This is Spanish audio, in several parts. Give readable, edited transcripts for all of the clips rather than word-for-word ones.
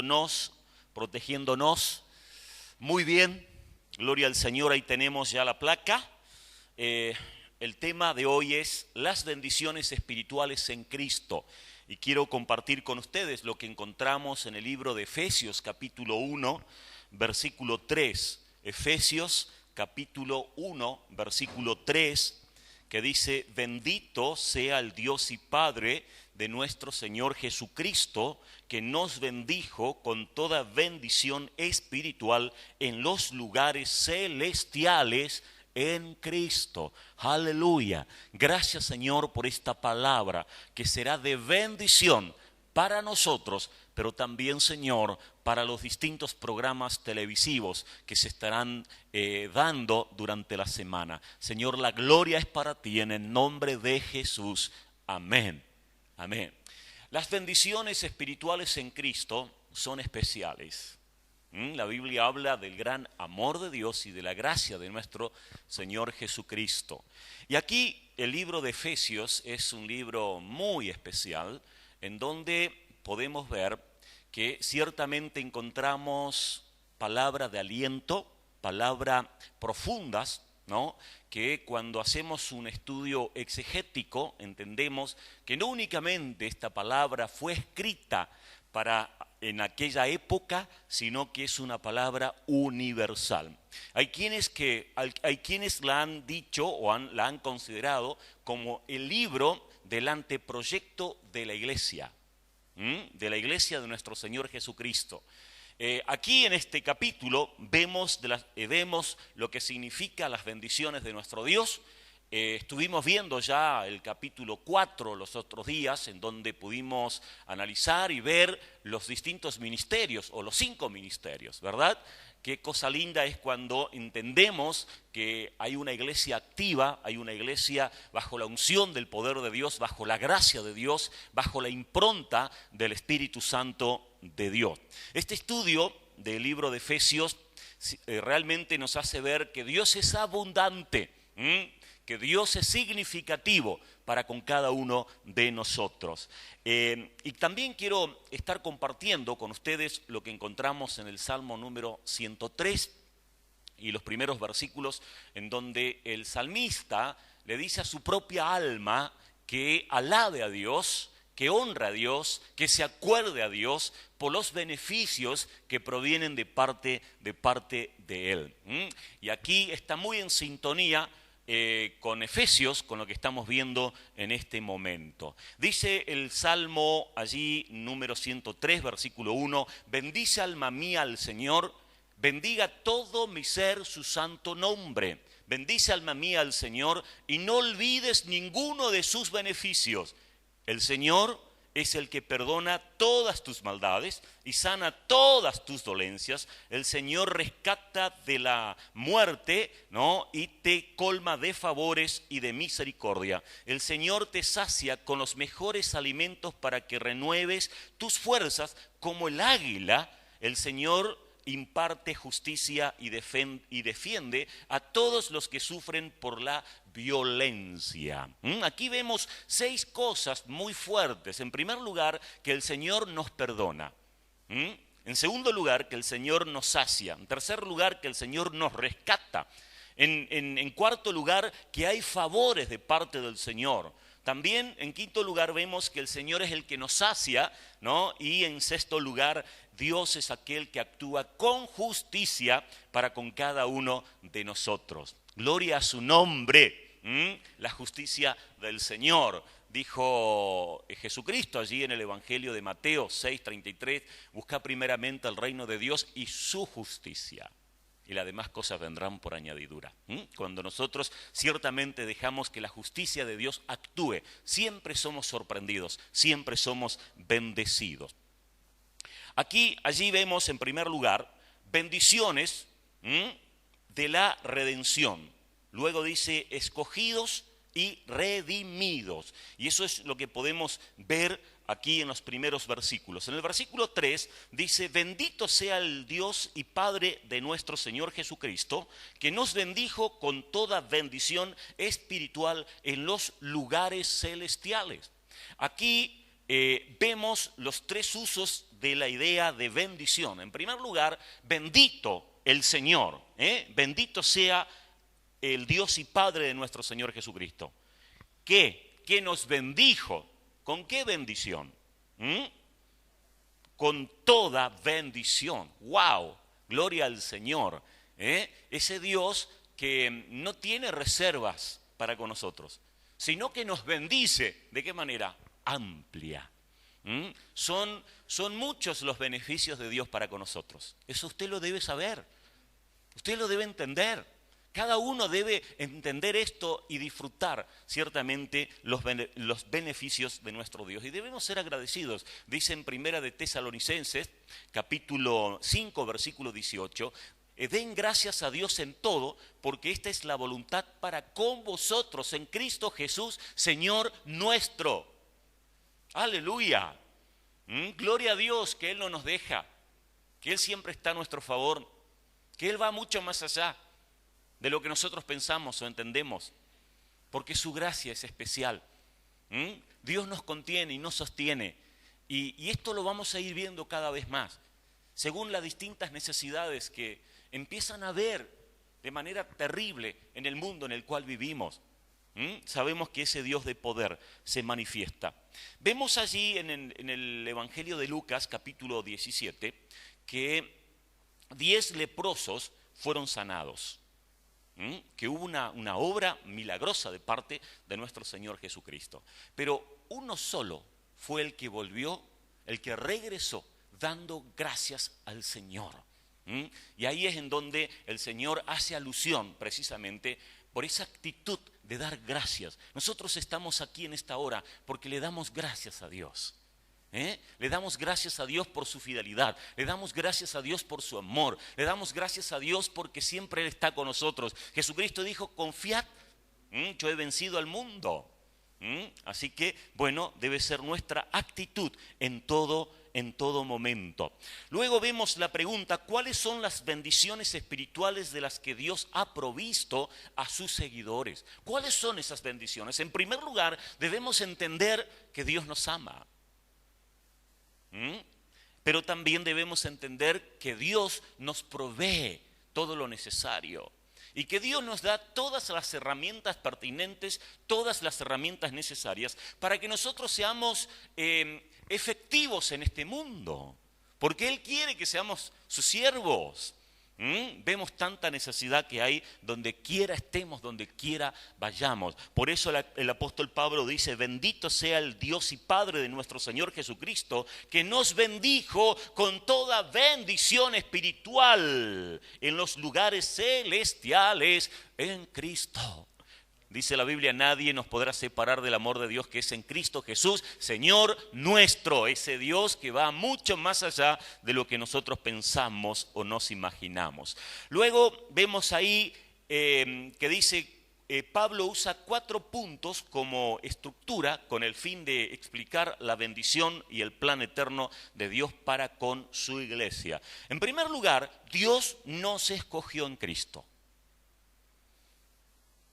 cuidándonos, protegiéndonos. Muy bien, gloria al Señor, ahí tenemos ya la placa. El tema de hoy es las bendiciones espirituales en Cristo. Y quiero compartir con ustedes lo que encontramos en el libro de Efesios capítulo 1, versículo 3. Efesios capítulo 1, versículo 3, que dice: bendito sea el Dios y Padre de nuestro Señor Jesucristo, que nos bendijo con toda bendición espiritual en los lugares celestiales en Cristo. Aleluya. Gracias, Señor, por esta palabra que será de bendición para nosotros, pero también, Señor, para los distintos programas televisivos que se estarán dando durante la semana. Señor, la gloria es para ti en el nombre de Jesús. Amén. Amén. Las bendiciones espirituales en Cristo son especiales. La Biblia habla del gran amor de Dios y de la gracia de nuestro Señor Jesucristo. Y aquí el libro de Efesios es un libro muy especial, en donde podemos ver que ciertamente encontramos palabras de aliento, palabras profundas, ¿no? Que cuando hacemos un estudio exegético entendemos que no únicamente esta palabra fue escrita en aquella época, sino que es una palabra universal. Hay quienes la han dicho o la han considerado como el libro del anteproyecto de la iglesia de nuestro Señor Jesucristo. Aquí en este capítulo vemos lo que significa las bendiciones de nuestro Dios. Estuvimos viendo ya el capítulo 4 los otros días, en donde pudimos analizar y ver los distintos ministerios, o los 5 ministerios, ¿verdad? Qué cosa linda es cuando entendemos que hay una iglesia activa, hay una iglesia bajo la unción del poder de Dios, bajo la gracia de Dios, bajo la impronta del Espíritu Santo de Dios. Este estudio del libro de Efesios realmente nos hace ver que Dios es abundante, que Dios es significativo para con cada uno de nosotros. Y también quiero estar compartiendo con ustedes lo que encontramos en el Salmo número 103 y los primeros versículos, en donde el salmista le dice a su propia alma que alabe a Dios, que honre a Dios, que se acuerde a Dios por los beneficios que provienen de parte de Él. Y aquí está muy en sintonía con Efesios, con lo que estamos viendo en este momento. Dice el Salmo allí número 103, versículo 1: bendice alma mía al Señor, bendiga todo mi ser su santo nombre. Bendice alma mía al Señor y no olvides ninguno de sus beneficios. El Señor es el que perdona todas tus maldades y sana todas tus dolencias. El Señor rescata de la muerte, ¿no? Y te colma de favores y de misericordia. El Señor te sacia con los mejores alimentos para que renueves tus fuerzas como el águila. El Señor imparte justicia y defiende a todos los que sufren por la violencia. Aquí vemos 6 cosas muy fuertes. En primer lugar, que el Señor nos perdona. En segundo lugar, que el Señor nos sacia. En tercer lugar, que el Señor nos rescata. En cuarto lugar, que hay favores de parte del Señor. También en quinto lugar vemos que el Señor es el que nos sacia, ¿no? Y en sexto lugar, Dios es aquel que actúa con justicia para con cada uno de nosotros. Gloria a su nombre. La justicia del Señor. Dijo Jesucristo allí en el Evangelio de Mateo 6:33, busca primeramente el reino de Dios y su justicia, y las demás cosas vendrán por añadidura. Cuando nosotros ciertamente dejamos que la justicia de Dios actúe, siempre somos sorprendidos, siempre somos bendecidos. Allí vemos en primer lugar bendiciones de la redención. Luego dice escogidos y redimidos. Y eso es lo que podemos ver aquí en los primeros versículos. En el versículo 3 dice: bendito sea el Dios y Padre de nuestro Señor Jesucristo, que nos bendijo con toda bendición espiritual en los lugares celestiales. Aquí vemos los 3 usos de la idea de bendición. En primer lugar, bendito el Señor, bendito sea el Dios y Padre de nuestro Señor Jesucristo, que nos bendijo. ¿Con qué bendición? Con toda bendición. ¡Wow! Gloria al Señor. Ese Dios que no tiene reservas para con nosotros, sino que nos bendice. ¿De qué manera? Amplia. Son muchos los beneficios de Dios para con nosotros. Eso usted lo debe saber. Usted lo debe entender. Cada uno debe entender esto y disfrutar ciertamente los beneficios de nuestro Dios. Y debemos ser agradecidos. Dice en Primera de Tesalonicenses, capítulo 5, versículo 18, den gracias a Dios en todo, porque esta es la voluntad para con vosotros en Cristo Jesús, Señor nuestro. Aleluya. Gloria a Dios que Él no nos deja, que Él siempre está a nuestro favor, que Él va mucho más allá de lo que nosotros pensamos o entendemos, porque su gracia es especial. Dios nos contiene y nos sostiene, y esto lo vamos a ir viendo cada vez más, según las distintas necesidades que empiezan a ver de manera terrible en el mundo en el cual vivimos. Sabemos que ese Dios de poder se manifiesta. Vemos allí en el Evangelio de Lucas, capítulo 17, que 10 leprosos fueron sanados. Que hubo una obra milagrosa de parte de nuestro Señor Jesucristo. Pero uno solo fue el que volvió, el que regresó dando gracias al Señor. Y ahí es en donde el Señor hace alusión precisamente por esa actitud de dar gracias. Nosotros estamos aquí en esta hora porque le damos gracias a Dios. Le damos gracias a Dios por su fidelidad, le damos gracias a Dios por su amor, le damos gracias a Dios porque siempre Él está con nosotros. Jesucristo dijo, confiad, yo he vencido al mundo. Así que, bueno, debe ser nuestra actitud en todo momento. Luego vemos la pregunta, ¿cuáles son las bendiciones espirituales de las que Dios ha provisto a sus seguidores? ¿Cuáles son esas bendiciones? En primer lugar, debemos entender que Dios nos ama. Pero también debemos entender que Dios nos provee todo lo necesario y que Dios nos da todas las herramientas pertinentes, todas las herramientas necesarias para que nosotros seamos efectivos en este mundo, porque Él quiere que seamos sus siervos. Vemos tanta necesidad que hay donde quiera estemos, donde quiera vayamos. Por eso el apóstol Pablo dice, bendito sea el Dios y Padre de nuestro Señor Jesucristo, que nos bendijo con toda bendición espiritual en los lugares celestiales en Cristo. Dice la Biblia, nadie nos podrá separar del amor de Dios que es en Cristo Jesús, Señor nuestro. Ese Dios que va mucho más allá de lo que nosotros pensamos o nos imaginamos. Luego vemos ahí que dice, Pablo usa 4 puntos como estructura con el fin de explicar la bendición y el plan eterno de Dios para con su iglesia. En primer lugar, Dios nos escogió en Cristo.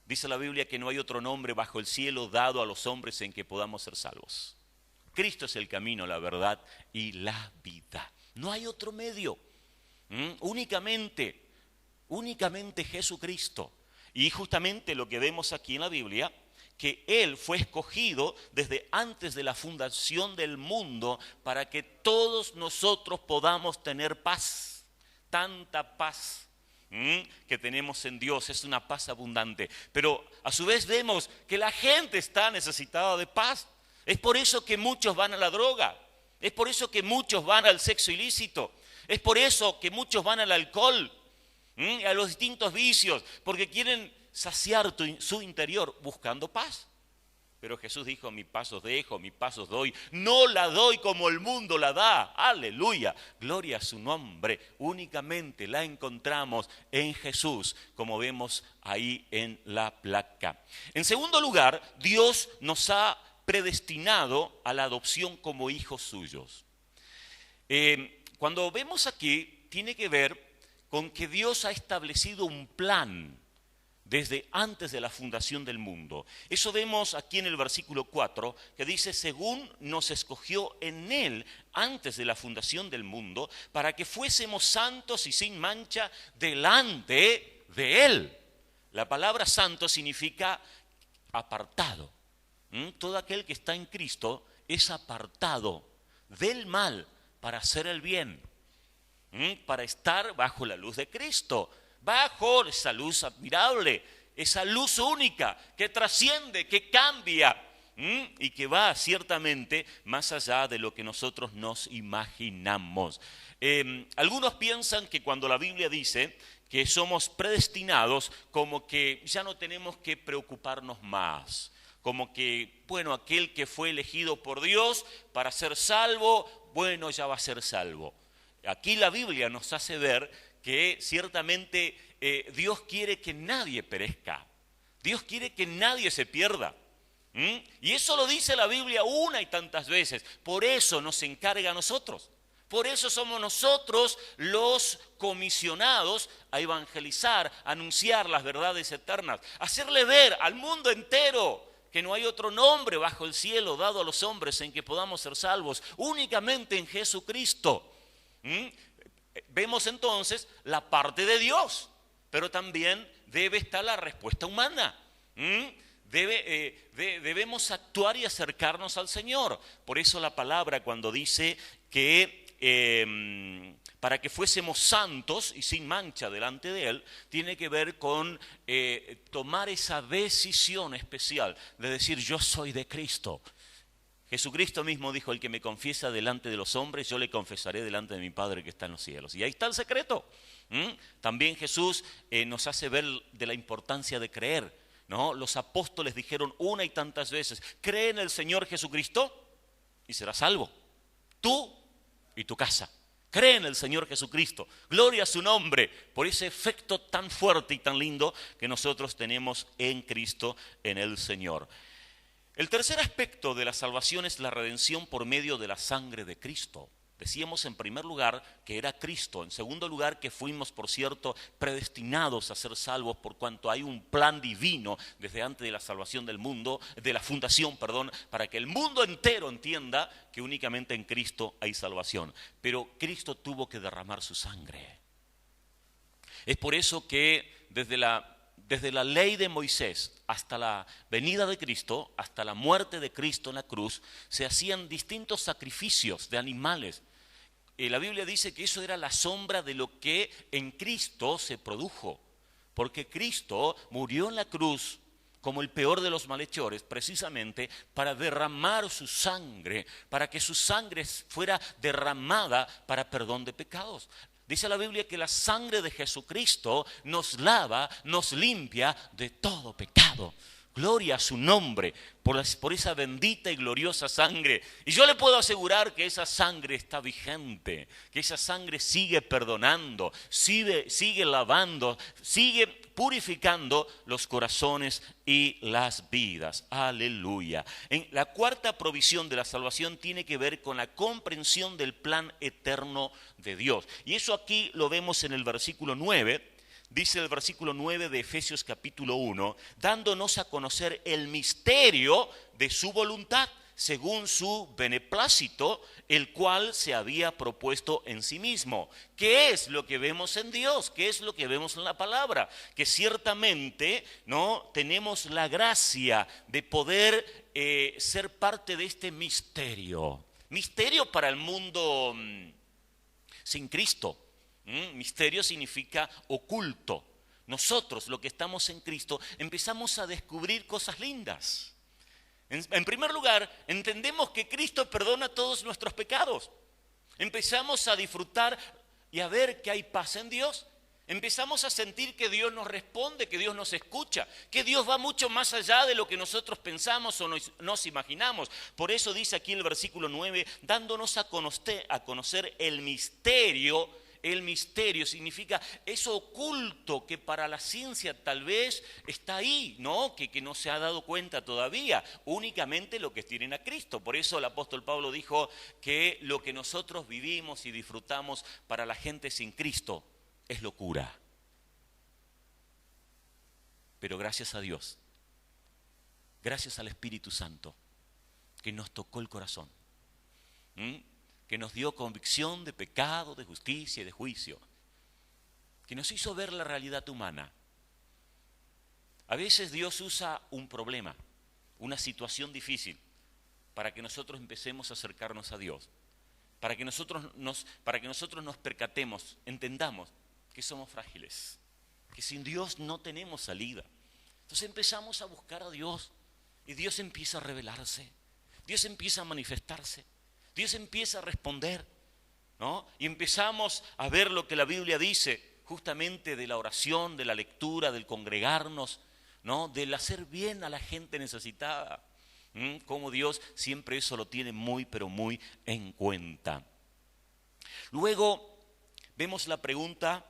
Dice la Biblia que no hay otro nombre bajo el cielo dado a los hombres en que podamos ser salvos. Cristo es el camino, la verdad y la vida. No hay otro medio. Únicamente Jesucristo. Y justamente lo que vemos aquí en la Biblia, que Él fue escogido desde antes de la fundación del mundo para que todos nosotros podamos tener paz. Tanta paz que tenemos en Dios, es una paz abundante, pero a su vez vemos que la gente está necesitada de paz. Es por eso que muchos van a la droga, es por eso que muchos van al sexo ilícito, es por eso que muchos van al alcohol, a los distintos vicios, porque quieren saciar su interior buscando paz. Pero Jesús dijo, mi paz os dejo, mi paz os doy. No la doy como el mundo la da. Aleluya. Gloria a su nombre. Únicamente la encontramos en Jesús, como vemos ahí en la placa. En segundo lugar, Dios nos ha predestinado a la adopción como hijos suyos. Cuando vemos aquí, tiene que ver con que Dios ha establecido un plan desde antes de la fundación del mundo. Eso vemos aquí en el versículo 4, que dice, según nos escogió en Él antes de la fundación del mundo, para que fuésemos santos y sin mancha delante de Él. La palabra santo significa apartado. Todo aquel que está en Cristo es apartado del mal para hacer el bien, para estar bajo la luz de Cristo, bajo esa luz admirable, esa luz única que trasciende, que cambia y que va ciertamente más allá de lo que nosotros nos imaginamos. Algunos piensan que cuando la Biblia dice que somos predestinados, como que ya no tenemos que preocuparnos más, como que, bueno, aquel que fue elegido por Dios para ser salvo, bueno, ya va a ser salvo. Aquí la Biblia nos hace ver que ciertamente Dios quiere que nadie perezca. Dios quiere que nadie se pierda. Y eso lo dice la Biblia una y tantas veces. Por eso nos encarga a nosotros. Por eso somos nosotros los comisionados a evangelizar, a anunciar las verdades eternas, a hacerle ver al mundo entero que no hay otro nombre bajo el cielo dado a los hombres en que podamos ser salvos, únicamente en Jesucristo. Vemos entonces la parte de Dios, pero también debe estar la respuesta humana. Debemos actuar y acercarnos al Señor. Por eso la palabra cuando dice que para que fuésemos santos y sin mancha delante de Él, tiene que ver con tomar esa decisión especial de decir yo soy de Cristo. Jesucristo mismo dijo, el que me confiesa delante de los hombres, yo le confesaré delante de mi Padre que está en los cielos. Y ahí está el secreto. También Jesús nos hace ver de la importancia de creer, ¿no? Los apóstoles dijeron una y tantas veces, cree en el Señor Jesucristo y serás salvo. Tú y tu casa. Cree en el Señor Jesucristo. Gloria a su nombre por ese efecto tan fuerte y tan lindo que nosotros tenemos en Cristo, en el Señor. El tercer aspecto de la salvación es la redención por medio de la sangre de Cristo. Decíamos en primer lugar que era Cristo, en segundo lugar que fuimos, por cierto, predestinados a ser salvos por cuanto hay un plan divino desde antes de la salvación del mundo, de la fundación, para que el mundo entero entienda que únicamente en Cristo hay salvación. Pero Cristo tuvo que derramar su sangre. Es por eso que desde la ley de Moisés hasta la venida de Cristo, hasta la muerte de Cristo en la cruz, se hacían distintos sacrificios de animales. La Biblia dice que eso era la sombra de lo que en Cristo se produjo, porque Cristo murió en la cruz como el peor de los malhechores, precisamente para derramar su sangre, para que su sangre fuera derramada para perdón de pecados. Dice la Biblia que la sangre de Jesucristo nos lava, nos limpia de todo pecado. Gloria a su nombre por esa bendita y gloriosa sangre. Y yo le puedo asegurar que esa sangre está vigente, que esa sangre sigue perdonando, sigue lavando, sigue purificando los corazones y las vidas. Aleluya. La cuarta provisión de la salvación tiene que ver con la comprensión del plan eterno de Dios. Y eso aquí lo vemos en el versículo 9. Dice el versículo 9 de Efesios capítulo 1, dándonos a conocer el misterio de su voluntad, según su beneplácito, el cual se había propuesto en sí mismo. ¿Qué es lo que vemos en Dios? ¿Qué es lo que vemos en la palabra? Que ciertamente no tenemos la gracia de poder ser parte de este misterio. Misterio para el mundo sin Cristo. Misterio significa oculto. Nosotros, los que estamos en Cristo, empezamos a descubrir cosas lindas. En primer lugar, entendemos que Cristo perdona todos nuestros pecados. Empezamos a disfrutar y a ver que hay paz en Dios. Empezamos a sentir que Dios nos responde, que Dios nos escucha, que Dios va mucho más allá de lo que nosotros pensamos o nos imaginamos. Por eso dice aquí el versículo 9, dándonos a conocer el misterio. El misterio significa eso oculto que para la ciencia tal vez está ahí, ¿no? Que no se ha dado cuenta todavía, únicamente lo que tienen a Cristo. Por eso el apóstol Pablo dijo que lo que nosotros vivimos y disfrutamos para la gente sin Cristo es locura. Pero gracias a Dios, gracias al Espíritu Santo, que nos tocó el corazón, que nos dio convicción de pecado, de justicia y de juicio, que nos hizo ver la realidad humana. A veces Dios usa un problema, una situación difícil, para que nosotros empecemos a acercarnos a Dios, para que nosotros nos percatemos, entendamos que somos frágiles, que sin Dios no tenemos salida. Entonces empezamos a buscar a Dios y Dios empieza a revelarse, Dios empieza a manifestarse, Dios empieza a responder, ¿no? Y empezamos a ver lo que la Biblia dice justamente de la oración, de la lectura, del congregarnos, ¿no? Del hacer bien a la gente necesitada. Como Dios siempre eso lo tiene muy, pero muy en cuenta. Luego vemos la pregunta,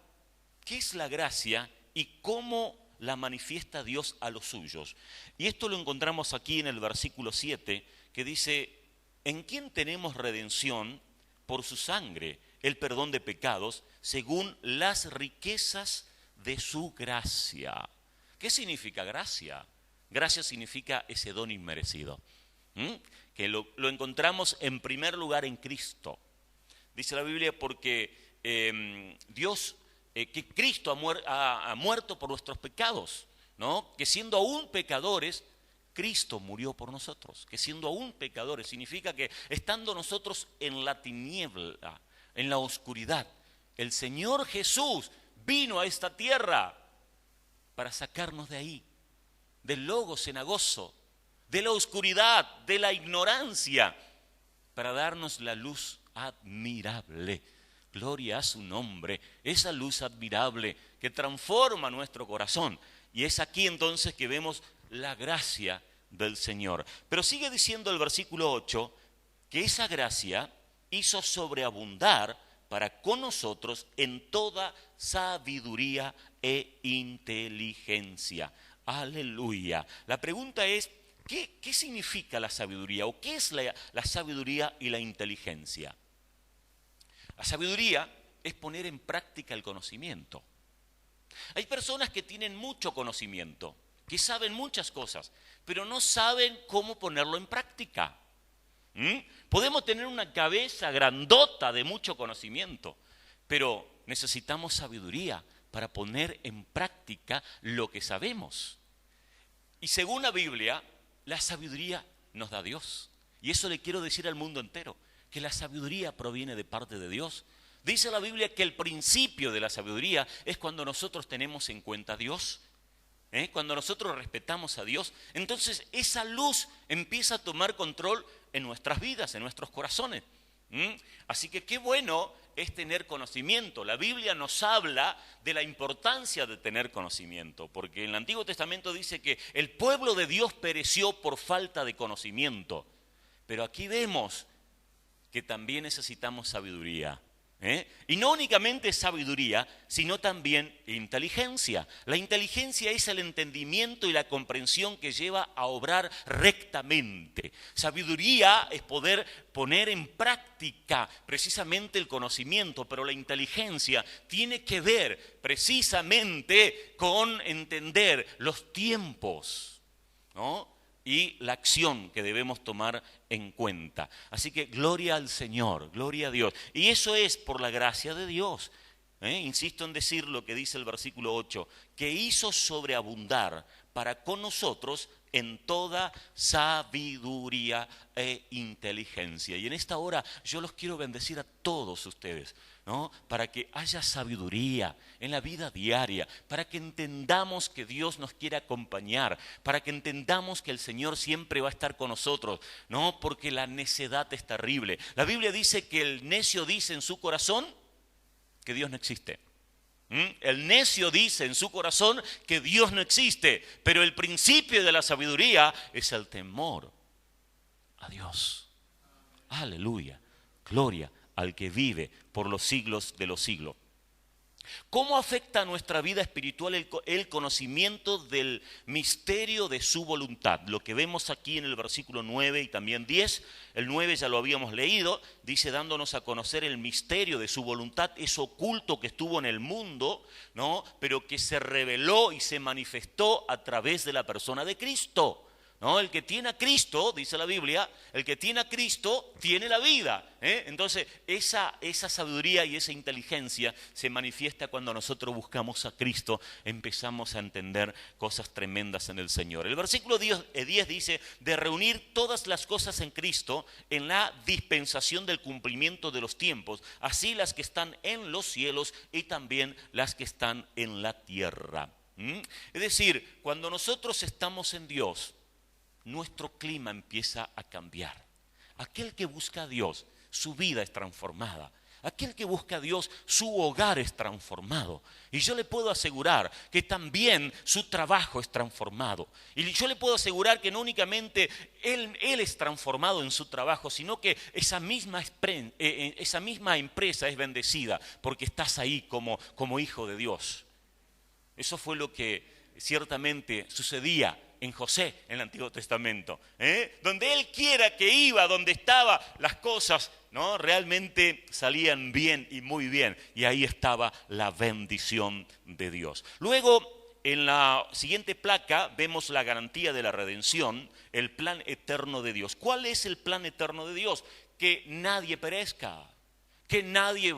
¿qué es la gracia y cómo la manifiesta Dios a los suyos? Y esto lo encontramos aquí en el versículo 7, que dice, ¿en quién tenemos redención por su sangre, el perdón de pecados, según las riquezas de su gracia? ¿Qué significa gracia? Gracia significa ese don inmerecido, que lo encontramos en primer lugar en Cristo. Dice la Biblia porque que Cristo ha muerto por nuestros pecados, ¿no? Que siendo aún pecadores, Cristo murió por nosotros. Que siendo aún pecadores significa que estando nosotros en la tiniebla, en la oscuridad, el Señor Jesús vino a esta tierra para sacarnos de ahí, del lodo cenagoso, de la oscuridad, de la ignorancia, para darnos la luz admirable. Gloria a su nombre, esa luz admirable que transforma nuestro corazón. Y es aquí entonces que vemos la gracia del Señor. Pero sigue diciendo el versículo 8, que esa gracia hizo sobreabundar para con nosotros en toda sabiduría e inteligencia. Aleluya. La pregunta es, ¿qué significa la sabiduría? ¿O qué es la sabiduría y la inteligencia? La sabiduría es poner en práctica el conocimiento. Hay personas que tienen mucho conocimiento, que saben muchas cosas, pero no saben cómo ponerlo en práctica. Podemos tener una cabeza grandota de mucho conocimiento, pero necesitamos sabiduría para poner en práctica lo que sabemos. Y según la Biblia, la sabiduría nos da Dios. Y eso le quiero decir al mundo entero, que la sabiduría proviene de parte de Dios. Dice la Biblia que el principio de la sabiduría es cuando nosotros tenemos en cuenta a Dios, cuando nosotros respetamos a Dios. Entonces esa luz empieza a tomar control en nuestras vidas, en nuestros corazones. Así que qué bueno es tener conocimiento. La Biblia nos habla de la importancia de tener conocimiento, porque en el Antiguo Testamento dice que el pueblo de Dios pereció por falta de conocimiento. Pero aquí vemos que también necesitamos sabiduría. Y no únicamente sabiduría, sino también inteligencia. La inteligencia es el entendimiento y la comprensión que lleva a obrar rectamente. Sabiduría es poder poner en práctica precisamente el conocimiento, pero la inteligencia tiene que ver precisamente con entender los tiempos, ¿no? Y la acción que debemos tomar en cuenta. Así que gloria al Señor, gloria a Dios. Y eso es por la gracia de Dios. Insisto en decir lo que dice el versículo 8, que hizo sobreabundar para con nosotros en toda sabiduría e inteligencia. Y en esta hora yo los quiero bendecir a todos ustedes, ¿no? Para que haya sabiduría en la vida diaria, para que entendamos que Dios nos quiere acompañar, para que entendamos que el Señor siempre va a estar con nosotros, ¿no? Porque la necedad es terrible. La Biblia dice que el necio dice en su corazón que Dios no existe. El necio dice en su corazón que Dios no existe, pero el principio de la sabiduría es el temor a Dios. Aleluya, gloria al que vive por los siglos de los siglos. ¿Cómo afecta a nuestra vida espiritual el conocimiento del misterio de su voluntad? Lo que vemos aquí en el versículo 9 y también 10, el 9 ya lo habíamos leído, dice dándonos a conocer el misterio de su voluntad, es oculto que estuvo en el mundo, ¿no? Pero que se reveló y se manifestó a través de la persona de Cristo. ¿No? El que tiene a Cristo, dice la Biblia, el que tiene a Cristo tiene la vida. Entonces, esa sabiduría y esa inteligencia se manifiesta cuando nosotros buscamos a Cristo, empezamos a entender cosas tremendas en el Señor. El versículo 10 dice, de reunir todas las cosas en Cristo en la dispensación del cumplimiento de los tiempos, así las que están en los cielos y también las que están en la tierra. Es decir, cuando nosotros estamos en Dios, nuestro clima empieza a cambiar. Aquel que busca a Dios, su vida es transformada. Aquel que busca a Dios, su hogar es transformado. Y yo le puedo asegurar que también su trabajo es transformado. Y yo le puedo asegurar que no únicamente él es transformado en su trabajo, sino que esa misma empresa es bendecida porque estás ahí como hijo de Dios. Eso fue lo que ciertamente sucedía en José en el Antiguo Testamento, donde él quiera que iba, donde estaba, las cosas, ¿no? Realmente salían bien y muy bien, y ahí estaba la bendición de Dios. Luego, en la siguiente placa vemos la garantía de la redención, el plan eterno de Dios. ¿Cuál es el plan eterno de Dios? Que nadie perezca, que nadie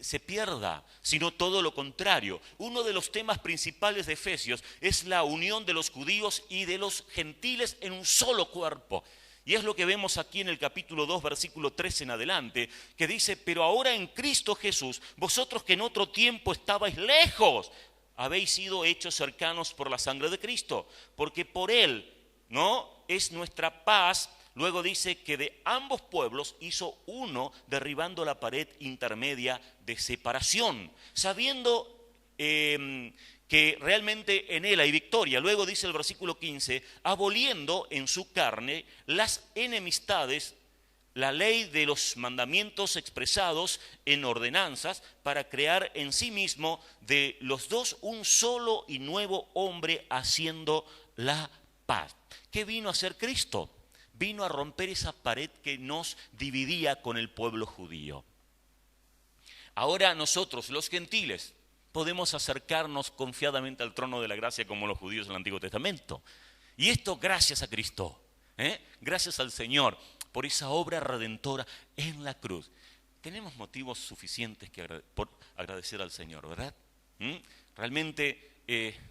se pierda, sino todo lo contrario. Uno de los temas principales de Efesios es la unión de los judíos y de los gentiles en un solo cuerpo. Y es lo que vemos aquí en el capítulo 2, versículo 13 en adelante, que dice, pero ahora en Cristo Jesús, vosotros que en otro tiempo estabais lejos, habéis sido hechos cercanos por la sangre de Cristo, porque por Él, ¿no? Es nuestra paz. Luego dice que de ambos pueblos hizo uno, derribando la pared intermedia de separación, sabiendo que realmente en él hay victoria. Luego dice el versículo 15, aboliendo en su carne las enemistades, la ley de los mandamientos expresados en ordenanzas, para crear en sí mismo de los dos un solo y nuevo hombre, haciendo la paz. ¿Qué vino a hacer Cristo? Vino a romper esa pared que nos dividía con el pueblo judío. Ahora nosotros, los gentiles, podemos acercarnos confiadamente al trono de la gracia como los judíos en el Antiguo Testamento. Y esto gracias a Cristo, gracias al Señor por esa obra redentora en la cruz. Tenemos motivos suficientes por agradecer al Señor, ¿verdad? Realmente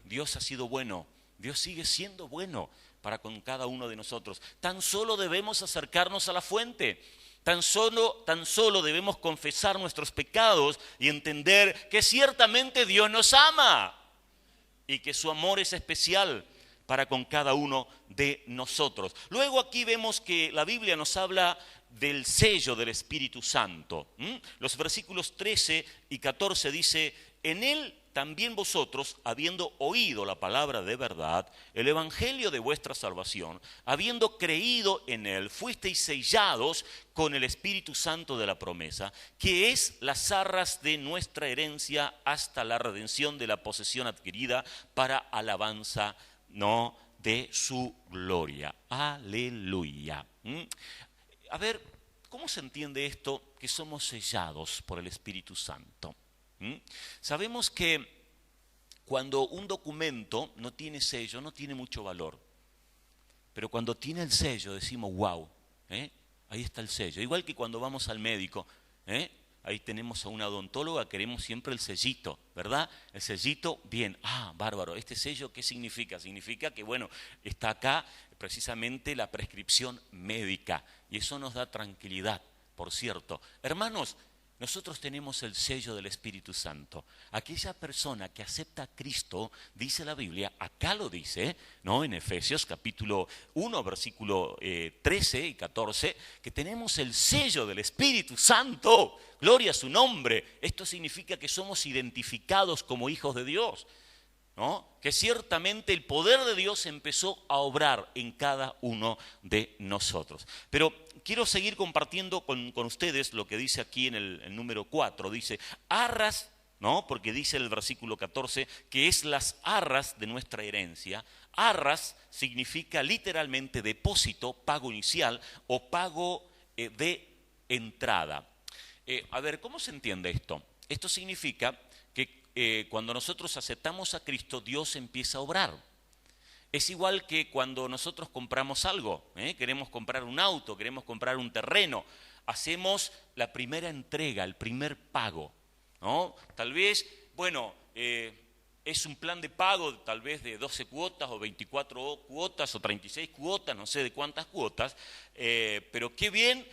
Dios ha sido bueno, Dios sigue siendo bueno para con cada uno de nosotros. Tan solo debemos acercarnos a la fuente, tan solo debemos confesar nuestros pecados y entender que ciertamente Dios nos ama y que su amor es especial para con cada uno de nosotros. Luego aquí vemos que la Biblia nos habla del sello del Espíritu Santo. Los versículos 13 y 14 dice, en él también vosotros, habiendo oído la palabra de verdad, el evangelio de vuestra salvación, habiendo creído en él, fuisteis sellados con el Espíritu Santo de la promesa, que es las arras de nuestra herencia hasta la redención de la posesión adquirida para alabanza, ¿no?, de su gloria. Aleluya. A ver, ¿cómo se entiende esto que somos sellados por el Espíritu Santo? Sabemos que cuando un documento no tiene sello, no tiene mucho valor. Pero cuando tiene el sello decimos, wow, ahí está el sello. Igual que cuando vamos al médico, ahí tenemos a una odontóloga, queremos siempre el sellito, ¿verdad? El sellito, bien, bárbaro. ¿Este sello qué significa? Significa que, bueno, está acá precisamente la prescripción médica. Y eso nos da tranquilidad, por cierto. Hermanos, nosotros tenemos el sello del Espíritu Santo. Aquella persona que acepta a Cristo, dice la Biblia, acá lo dice, ¿no?, en Efesios capítulo 1, versículo 13 y 14, que tenemos el sello del Espíritu Santo. Gloria a su nombre. Esto significa que somos identificados como hijos de Dios, ¿no? Que ciertamente el poder de Dios empezó a obrar en cada uno de nosotros. Pero quiero seguir compartiendo con ustedes lo que dice aquí en el número 4. Dice, arras ¿no? Porque dice el versículo 14 que es las arras de nuestra herencia. Arras significa literalmente depósito, pago inicial o pago de entrada. A ver, ¿cómo se entiende esto? Esto significa que cuando nosotros aceptamos a Cristo, Dios empieza a obrar. Es igual que cuando nosotros compramos algo, queremos comprar un auto, queremos comprar un terreno, hacemos la primera entrega, el primer pago, ¿no? Tal vez, bueno, es un plan de pago tal vez de 12 cuotas o 24 cuotas o 36 cuotas, no sé de cuántas cuotas, pero qué bien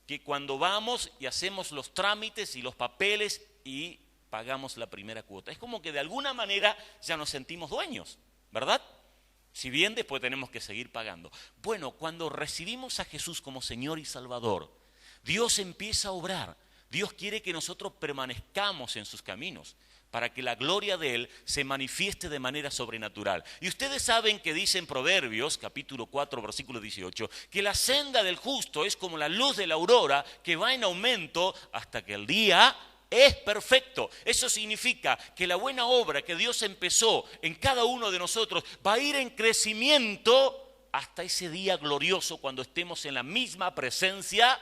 que cuando vamos y hacemos los trámites y los papeles y pagamos la primera cuota. Es como que de alguna manera ya nos sentimos dueños, ¿verdad? Si bien después tenemos que seguir pagando. Bueno, cuando recibimos a Jesús como Señor y Salvador, Dios empieza a obrar. Dios quiere que nosotros permanezcamos en sus caminos para que la gloria de Él se manifieste de manera sobrenatural. Y ustedes saben que dice en Proverbios, capítulo 4, versículo 18, que la senda del justo es como la luz de la aurora que va en aumento hasta que el día es perfecto. Eso significa que la buena obra que Dios empezó en cada uno de nosotros va a ir en crecimiento hasta ese día glorioso cuando estemos en la misma presencia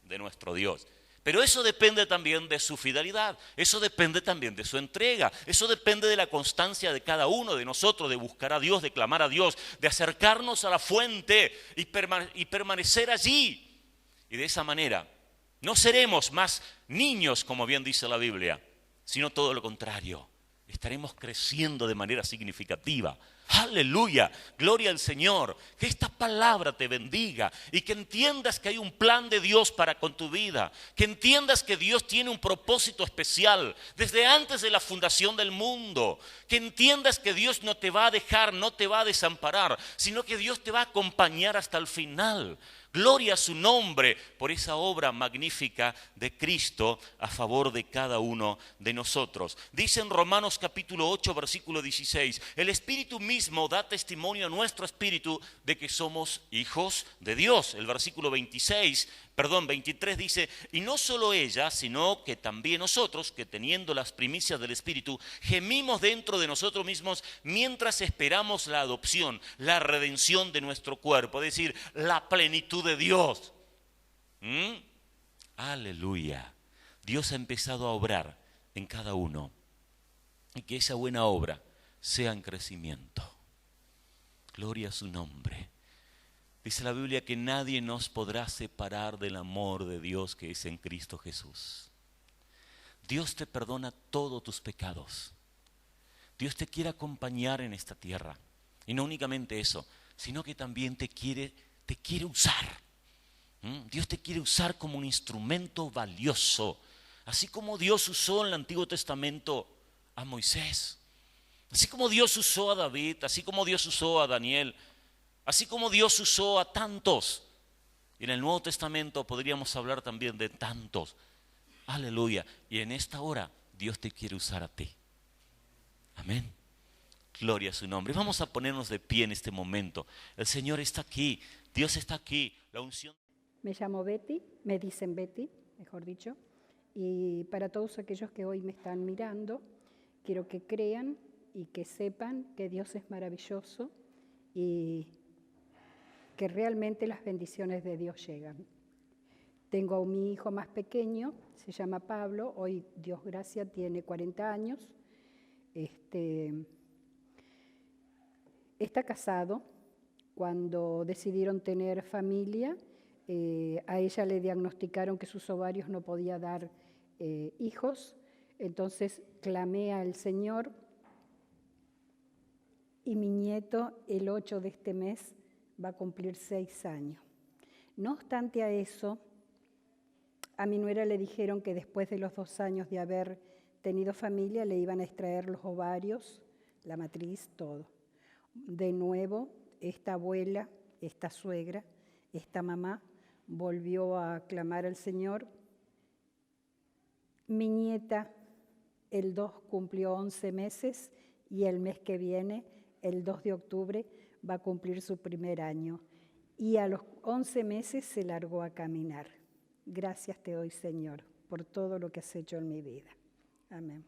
de nuestro Dios. Pero eso depende también de su fidelidad, eso depende también de su entrega, eso depende de la constancia de cada uno de nosotros, de buscar a Dios, de clamar a Dios, de acercarnos a la fuente y permanecer allí. Y de esa manera no seremos más niños, como bien dice la Biblia, sino todo lo contrario. Estaremos creciendo de manera significativa. Aleluya, gloria al Señor. Que esta palabra te bendiga y que entiendas que hay un plan de Dios para con tu vida. Que entiendas que Dios tiene un propósito especial desde antes de la fundación del mundo. Que entiendas que Dios no te va a dejar, no te va a desamparar, sino que Dios te va a acompañar hasta el final. Gloria a su nombre por esa obra magnífica de Cristo a favor de cada uno de nosotros. Dice en Romanos capítulo 8, versículo 16, el Espíritu mismo da testimonio a nuestro espíritu de que somos hijos de Dios. El versículo 23 dice, y no solo ella, sino que también nosotros, que teniendo las primicias del Espíritu, gemimos dentro de nosotros mismos mientras esperamos la adopción, la redención de nuestro cuerpo, es decir, la plenitud de Dios. Aleluya. Dios ha empezado a obrar en cada uno y que esa buena obra sea en crecimiento. Gloria a su nombre. Dice la Biblia que nadie nos podrá separar del amor de Dios que es en Cristo Jesús. Dios te perdona todos tus pecados. Dios te quiere acompañar en esta tierra. Y no únicamente eso, sino que también te quiere usar. Dios te quiere usar como un instrumento valioso. Así como Dios usó en el Antiguo Testamento a Moisés. Así como Dios usó a David, así como Dios usó a Daniel. Así como Dios usó a tantos. Y en el Nuevo Testamento podríamos hablar también de tantos. Aleluya. Y en esta hora Dios te quiere usar a ti. Amén. Gloria a su nombre. Vamos a ponernos de pie en este momento. El Señor está aquí. Dios está aquí. La unción. Me llamo Betty, me dicen Betty, mejor dicho. Y para todos aquellos que hoy me están mirando, quiero que crean y que sepan que Dios es maravilloso y que realmente las bendiciones de Dios llegan. Tengo a mi hijo más pequeño, se llama Pablo, hoy Dios gracias tiene 40 años. Está casado. Cuando decidieron tener familia, a ella le diagnosticaron que sus ovarios no podían dar hijos, entonces clamé al Señor y mi nieto el 8 de este mes va a cumplir 6 años. No obstante a eso, a mi nuera le dijeron que después de los 2 años de haber tenido familia le iban a extraer los ovarios, la matriz, todo. De nuevo, esta abuela, esta suegra, esta mamá volvió a clamar al Señor. Mi nieta el 2 cumplió 11 meses y el mes que viene, el 2 de octubre, va a cumplir su primer año. Y a los 11 meses se largó a caminar. Gracias te doy, Señor, por todo lo que has hecho en mi vida. Amén.